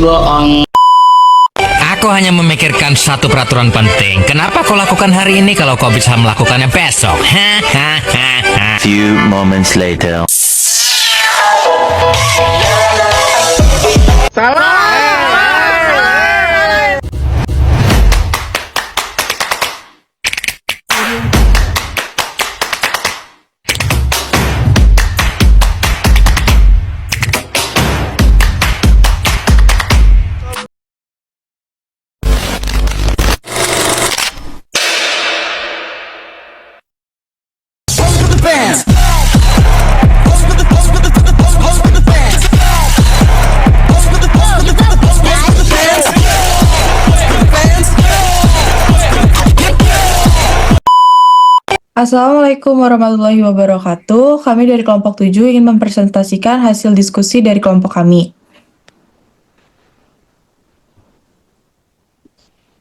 Aku hanya memikirkan satu peraturan penting. Kenapa kau lakukan hari ini kalau kau bisa melakukannya besok? Few moments later. Assalamualaikum warahmatullahi wabarakatuh. Kami dari kelompok 7 ingin mempresentasikan hasil diskusi dari kelompok kami.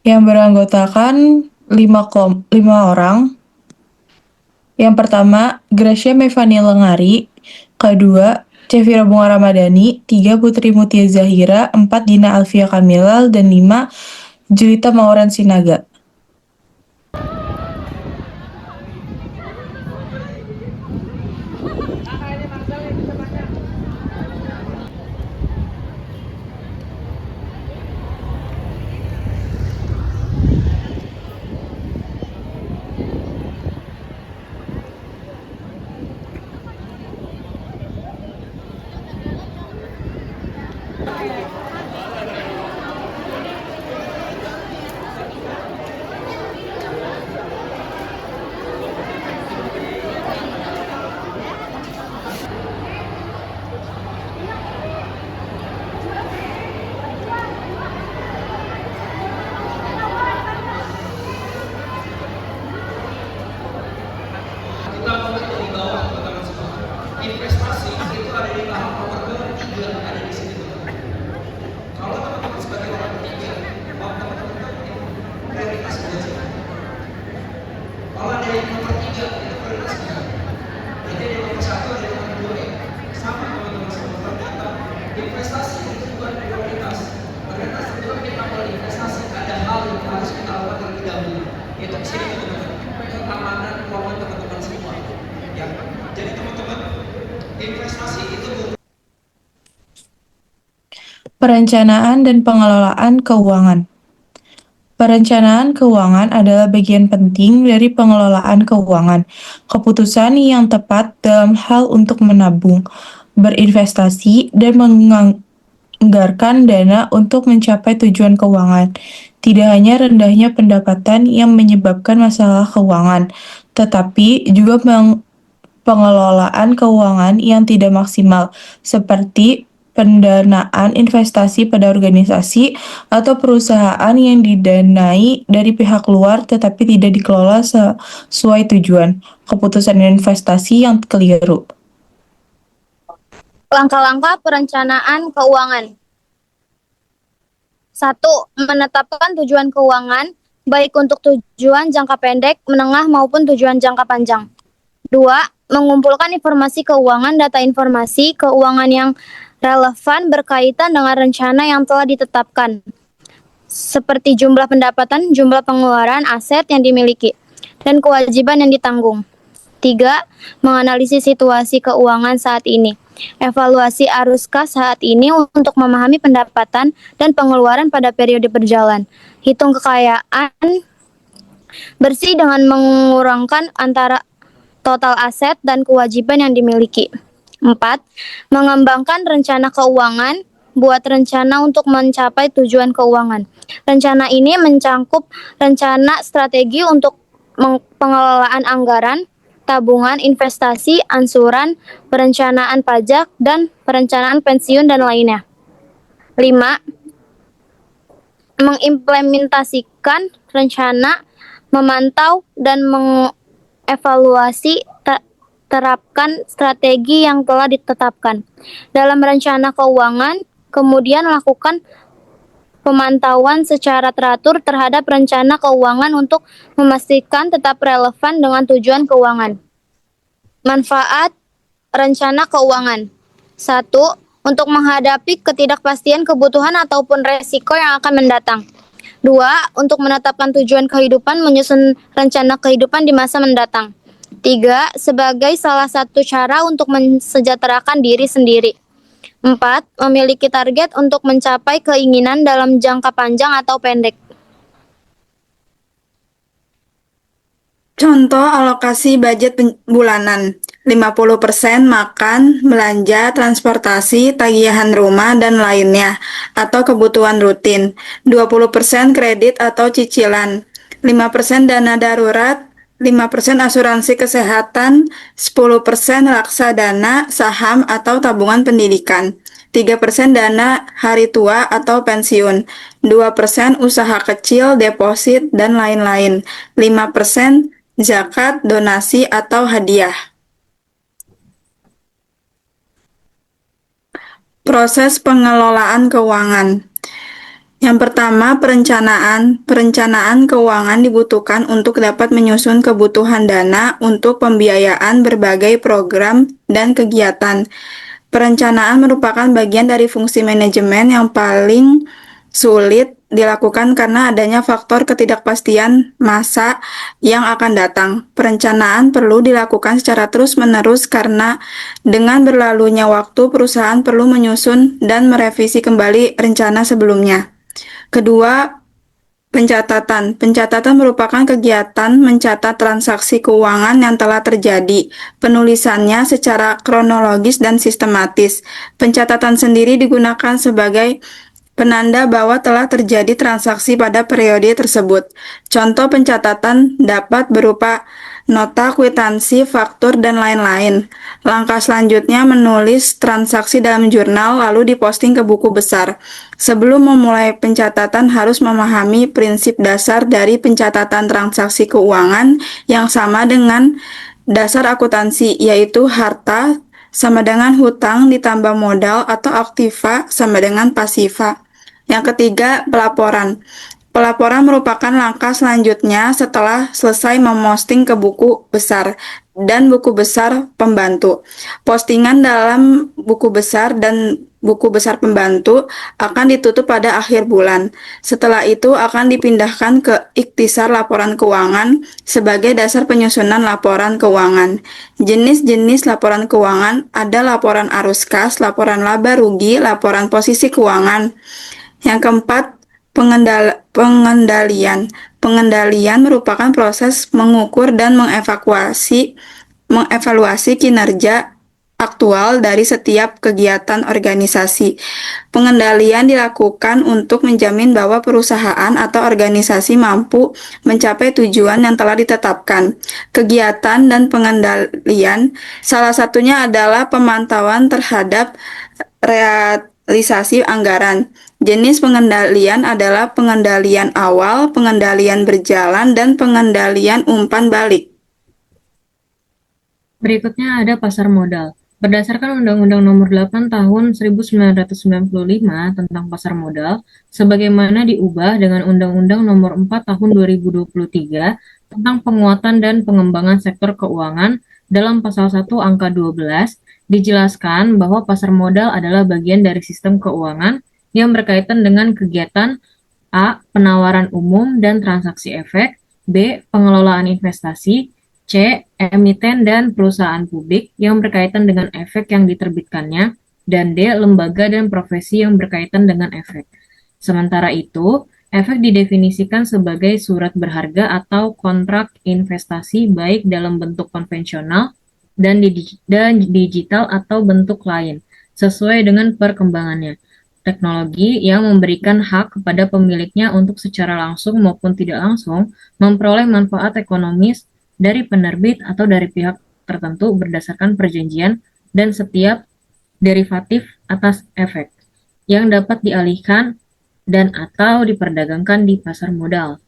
Yang beranggotakan 5 orang. Yang pertama, Gracia Mevani Lengari. Kedua, Cevira Bunga Ramadhani. 3, Putri Mutia Zahira. 4, Dina Alfia Kamilal. Dan 5, Julita Mauran Sinaga. Investasi itu ada di tahap nomor ketiga, ada di sini. Kalau teman-teman sebagai orang ketiga, mau teman-teman prioritas saja. Kalau ada yang nomor tiga, itu prioritas tiga. Jadi ada nomor satu, ada nomor dua, sama teman-teman semua. Ternyata investasi itu bukan prioritas. Prioritas itu kita mau investasi, ada hal yang harus kita lakukan terlebih dahulu. Itu di sini teman-teman. Keamanan keuangan teman-teman semua. Ya, jadi teman-teman. Investasi itu Perencanaan dan pengelolaan keuangan. Perencanaan keuangan adalah bagian penting dari pengelolaan keuangan. Keputusan yang tepat dalam hal untuk menabung, berinvestasi, dan menganggarkan dana untuk mencapai tujuan keuangan. Tidak hanya rendahnya pendapatan yang menyebabkan masalah keuangan, tetapi juga pengelolaan keuangan yang tidak maksimal, seperti pendanaan investasi pada organisasi atau perusahaan yang didanai dari pihak luar tetapi tidak dikelola sesuai tujuan, keputusan investasi yang keliru. Langkah-langkah perencanaan keuangan. 1. Menetapkan tujuan keuangan, baik untuk tujuan jangka pendek, menengah, maupun tujuan jangka panjang. 2. Mengumpulkan informasi keuangan, data informasi keuangan yang relevan berkaitan dengan rencana yang telah ditetapkan, seperti jumlah pendapatan, jumlah pengeluaran, aset yang dimiliki, dan kewajiban yang ditanggung. 3. Menganalisis situasi keuangan saat ini. Evaluasi arus kas saat ini untuk memahami pendapatan dan pengeluaran pada periode berjalan. Hitung kekayaan bersih dengan mengurangkan antara total aset dan kewajiban yang dimiliki. 4. Mengembangkan rencana keuangan. Buat rencana untuk mencapai tujuan keuangan. Rencana ini mencangkup rencana strategi untuk pengelolaan anggaran, tabungan, investasi, ansuran, perencanaan pajak, dan perencanaan pensiun dan lainnya. 5. Mengimplementasikan rencana, memantau dan mengevaluasi terapkan strategi yang telah ditetapkan. Dalam rencana keuangan, kemudian lakukan pemantauan secara teratur terhadap rencana keuangan untuk memastikan tetap relevan dengan tujuan keuangan. Manfaat rencana keuangan. 1. untuk menghadapi ketidakpastian kebutuhan ataupun resiko yang akan mendatang. 2. Untuk menetapkan tujuan kehidupan, menyusun rencana kehidupan di masa mendatang. 3. Sebagai salah satu cara untuk mensejahterakan diri sendiri. 4. Memiliki target untuk mencapai keinginan dalam jangka panjang atau pendek. Contoh alokasi budget bulanan. 50% makan, belanja, transportasi, tagihan rumah, dan lainnya, atau kebutuhan rutin. 20% kredit atau cicilan. 5% dana darurat, 5% asuransi kesehatan, 10% reksadana, saham, atau tabungan pendidikan. 3% dana hari tua atau pensiun, 2% usaha kecil, deposit, dan lain-lain, 5% zakat, donasi, atau hadiah. Proses pengelolaan keuangan. Yang pertama, perencanaan. Perencanaan keuangan dibutuhkan untuk dapat menyusun kebutuhan dana untuk pembiayaan berbagai program dan kegiatan. Perencanaan merupakan bagian dari fungsi manajemen yang paling sulit dilakukan karena adanya faktor ketidakpastian masa yang akan datang. Perencanaan perlu dilakukan secara terus-menerus karena dengan berlalunya waktu, perusahaan perlu menyusun dan merevisi kembali rencana sebelumnya. Kedua, pencatatan. Pencatatan merupakan kegiatan mencatat transaksi keuangan yang telah terjadi. Penulisannya secara kronologis dan sistematis. Pencatatan sendiri digunakan sebagai penanda bahwa telah terjadi transaksi pada periode tersebut. Contoh pencatatan dapat berupa nota, kwitansi, faktur, dan lain-lain. Langkah selanjutnya menulis transaksi dalam jurnal lalu diposting ke buku besar. Sebelum memulai pencatatan harus memahami prinsip dasar dari pencatatan transaksi keuangan yang sama dengan dasar akuntansi, yaitu harta sama dengan hutang ditambah modal atau aktiva sama dengan pasiva. Yang ketiga, pelaporan. Pelaporan merupakan langkah selanjutnya setelah selesai memposting ke buku besar dan buku besar pembantu. Postingan dalam buku besar dan buku besar pembantu akan ditutup pada akhir bulan. Setelah itu akan dipindahkan ke ikhtisar laporan keuangan sebagai dasar penyusunan laporan keuangan. Jenis-jenis laporan keuangan ada laporan arus kas, laporan laba rugi, laporan posisi keuangan. Yang keempat, pengendalian. Pengendalian merupakan proses mengukur dan mengevaluasi kinerja aktual dari setiap kegiatan organisasi. Pengendalian dilakukan untuk menjamin bahwa perusahaan atau organisasi mampu mencapai tujuan yang telah ditetapkan. Kegiatan dan pengendalian salah satunya adalah pemantauan terhadap realisasi anggaran. Jenis pengendalian adalah pengendalian awal, pengendalian berjalan, dan pengendalian umpan balik. Berikutnya ada pasar modal. Berdasarkan Undang-Undang Nomor 8 Tahun 1995 tentang pasar modal, sebagaimana diubah dengan Undang-Undang Nomor 4 Tahun 2023 tentang penguatan dan pengembangan sektor keuangan, dalam pasal 1 angka 12, dijelaskan bahwa pasar modal adalah bagian dari sistem keuangan yang berkaitan dengan kegiatan A. Penawaran umum dan transaksi efek, B. Pengelolaan investasi, C. Emiten dan perusahaan publik yang berkaitan dengan efek yang diterbitkannya, dan D. Lembaga dan profesi yang berkaitan dengan efek. Sementara itu, efek didefinisikan sebagai surat berharga atau kontrak investasi baik dalam bentuk konvensional dan digital atau bentuk lain, sesuai dengan perkembangannya. Teknologi yang memberikan hak kepada pemiliknya untuk secara langsung maupun tidak langsung memperoleh manfaat ekonomis dari penerbit atau dari pihak tertentu berdasarkan perjanjian dan setiap derivatif atas efek yang dapat dialihkan dan atau diperdagangkan di pasar modal.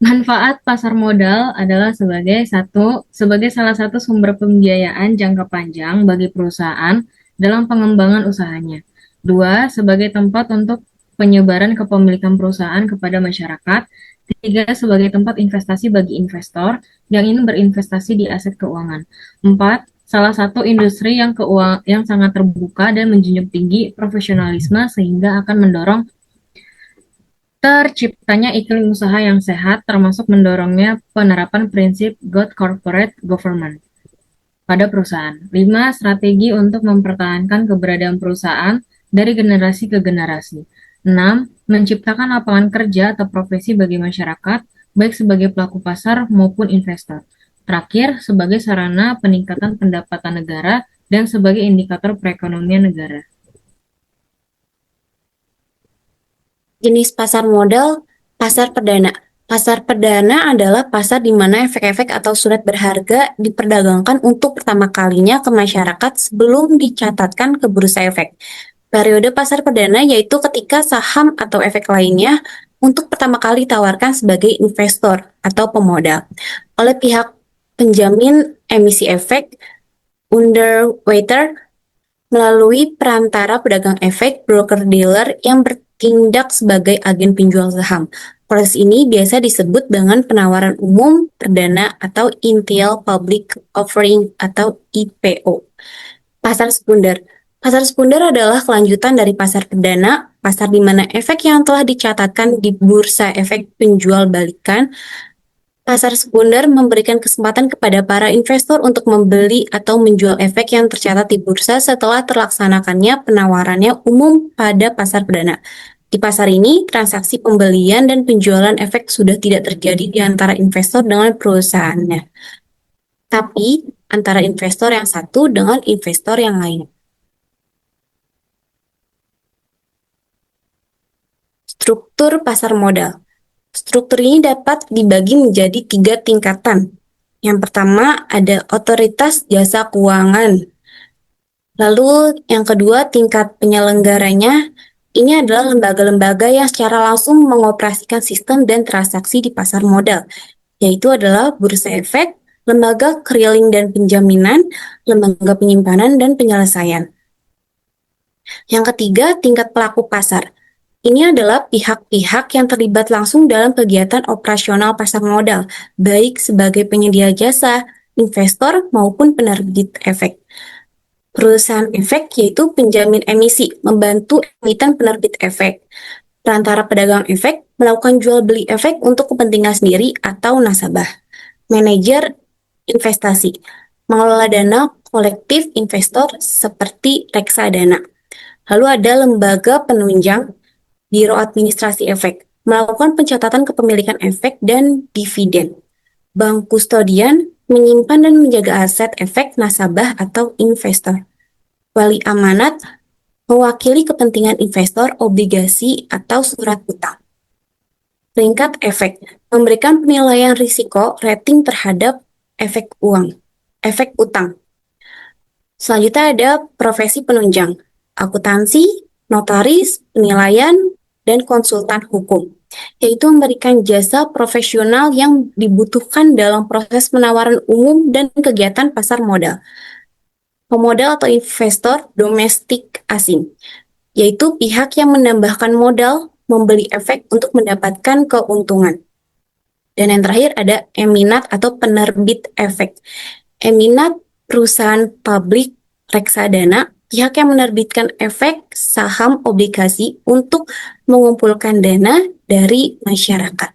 Manfaat pasar modal adalah sebagai salah satu sumber pembiayaan jangka panjang bagi perusahaan dalam pengembangan usahanya. 2. Sebagai tempat untuk penyebaran kepemilikan perusahaan kepada masyarakat. 3. Sebagai tempat investasi bagi investor yang ingin berinvestasi di aset keuangan. 4. salah satu industri yang sangat terbuka dan menjunjung tinggi profesionalisme sehingga akan mendorong terciptanya iklim usaha yang sehat, termasuk mendorongnya penerapan prinsip good corporate governance pada perusahaan. 5. Strategi untuk mempertahankan keberadaan perusahaan dari generasi ke generasi. 6. Menciptakan lapangan kerja atau profesi bagi masyarakat, baik sebagai pelaku pasar maupun investor. Terakhir, sebagai sarana peningkatan pendapatan negara dan sebagai indikator perekonomian negara. Jenis pasar modal, pasar perdana. Pasar perdana adalah pasar di mana efek-efek atau surat berharga diperdagangkan untuk pertama kalinya ke masyarakat sebelum dicatatkan ke bursa efek. Periode pasar perdana yaitu ketika saham atau efek lainnya untuk pertama kali ditawarkan sebagai investor atau pemodal oleh pihak penjamin emisi efek, underwriter, melalui perantara pedagang efek, broker-dealer yang bertindak sebagai agen penjual saham. Proses ini biasa disebut dengan penawaran umum perdana atau Initial Public Offering atau IPO. Pasar sekunder. Pasar sekunder adalah kelanjutan dari pasar perdana, pasar di mana efek yang telah dicatatkan di bursa efek penjual balikan. Pasar sekunder memberikan kesempatan kepada para investor untuk membeli atau menjual efek yang tercatat di bursa setelah terlaksanakannya penawarannya umum pada pasar perdana. Di pasar ini, transaksi pembelian dan penjualan efek sudah tidak terjadi di antara investor dengan perusahaannya, tapi antara investor yang satu dengan investor yang lain. Struktur pasar modal. Struktur ini dapat dibagi menjadi 3 tingkatan. Yang pertama ada otoritas jasa keuangan. Lalu yang kedua tingkat penyelenggaranya. Ini adalah lembaga-lembaga yang secara langsung mengoperasikan sistem dan transaksi di pasar modal, yaitu adalah bursa efek, lembaga clearing dan penjaminan, lembaga penyimpanan dan penyelesaian. Yang ketiga tingkat pelaku pasar. Ini adalah pihak-pihak yang terlibat langsung dalam kegiatan operasional pasar modal, baik sebagai penyedia jasa, investor, maupun penerbit efek. Perusahaan efek yaitu penjamin emisi, membantu emiten penerbit efek. Perantara pedagang efek melakukan jual beli efek untuk kepentingan sendiri atau nasabah. Manajer investasi, mengelola dana kolektif investor seperti reksadana. Lalu ada lembaga penunjang, Biro Administrasi Efek, melakukan pencatatan kepemilikan efek dan dividen. Bank kustodian, menyimpan dan menjaga aset efek nasabah atau investor. Wali amanat, mewakili kepentingan investor, obligasi, atau surat utang. Peringkat efek, memberikan penilaian risiko rating terhadap efek utang. Selanjutnya ada profesi penunjang, akuntansi, notaris, penilaian, dan konsultan hukum, yaitu memberikan jasa profesional yang dibutuhkan dalam proses penawaran umum dan kegiatan pasar modal. Pemodal atau investor domestik asing, yaitu pihak yang menambahkan modal, membeli efek untuk mendapatkan keuntungan. Dan yang terakhir ada eminat atau penerbit efek. Eminat perusahaan publik reksadana, pihak yang menerbitkan efek saham obligasi untuk mengumpulkan dana dari masyarakat.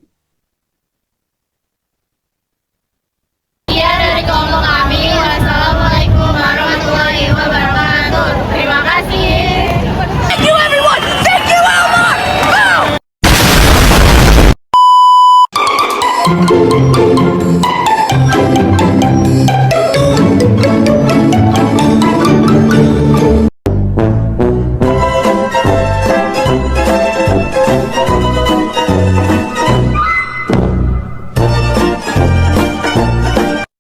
Iya dari kelompok kami. Wassalamualaikum warahmatullahi wabarakatuh. Terima kasih. Thank you everyone. Thank you Elmar. Boom.